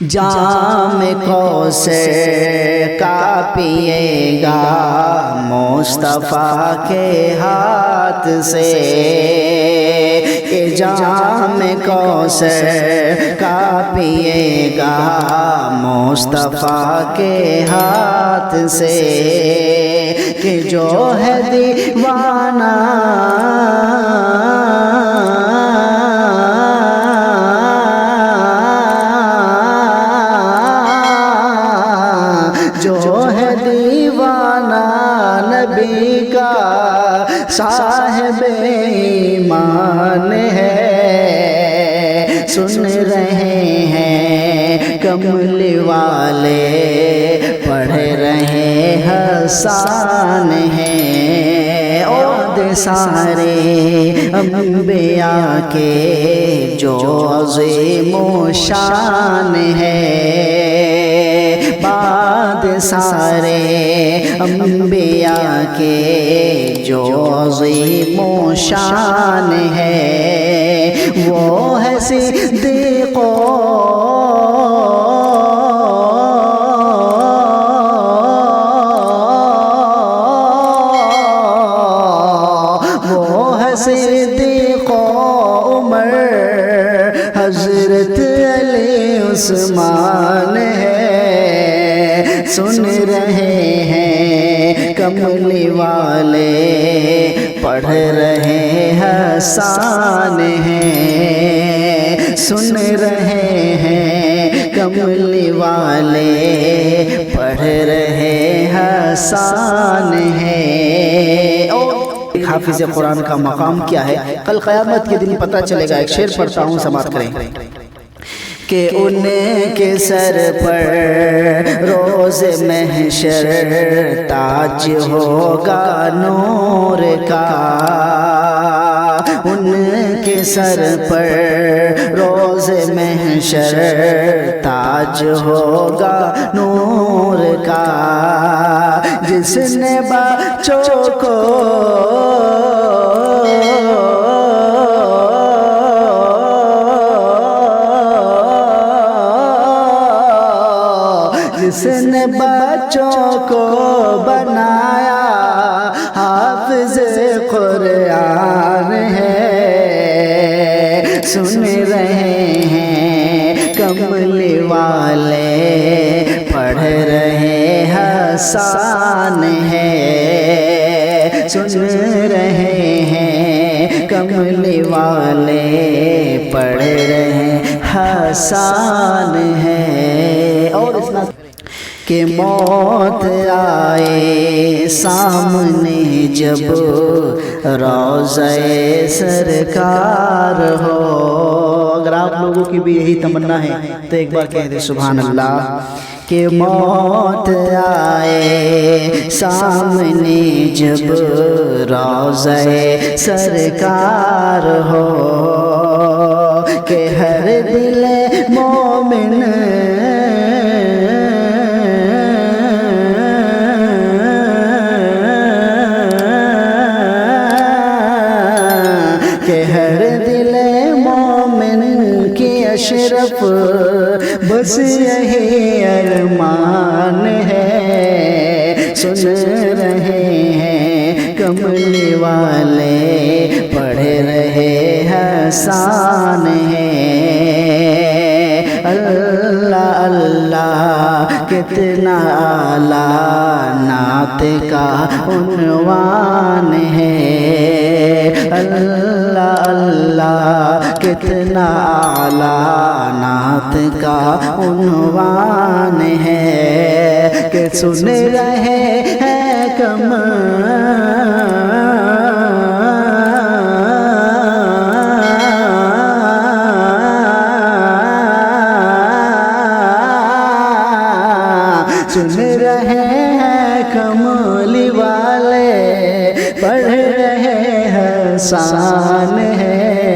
جام کوثر کا پیے گا مصطفیٰ کے ہاتھ سے، کہ جام کوثر کا پیے گا مصطفیٰ کے ہاتھ سے، کہ جو ہے دیوانہ نبی کا صاحب ایمان ہے، سن رہے ہیں کملی والے، پڑھ رہے حسان ہیں، عہد سارے انبیاء کے جو عظیم و شان ہے، بعد سارے انبیاء کے جو عظیم و شان ہے، وہ ہے صدیق صدیق عمر، حضرت علی عثمان ہے، سن رہے ہیں کملی والے، پڑھ رہے حسان ہیں، سن رہے ہیں کملی والے، پڑھ رہے حسان ہیں۔ حافظ قرآن کا مقام کیا ہے، کل قیامت کے دن پتہ چلے گا۔ ایک شعر پڑھتا ہوں، سماعت کریں کہ ان کے سر پر روز محشر تاج ہوگا نور کا، ان کے سر پر روز محشر تاج ہوگا نور کا، جس نے بچوں کو جس نے بچوں کو بنایا حافظ قرآن ہے، سن رہے ہیں کملی والے، پڑھ رہے حسان ہے، سن رہے ہیں کملی والے، پڑھ رہے حسان ہے۔ اور اس میں کہ موت آئے سامنے جب روضہ سرکار ہو، اگر آپ لوگوں کی بھی یہی تمنا ہے تو ایک بار کہہ دیں سبحان اللہ، کہ موت آئے سامنے جب روضہ سرکار ہو، کہ ہر دل مومن اشرف بس یہی ارمان ہے، سن رہے ہیں کملی والے، پڑھ رہے حسان ہیں، اللہ اللہ کتنا اعلیٰ نعت کا عنوان ہے، اللہ اللہ کتنا اعلیٰ نعت کا عنوان ہے، کہ سن رہے ہیں سن رہے ہیں کملی والے، پڑھ رہے حسان ہے،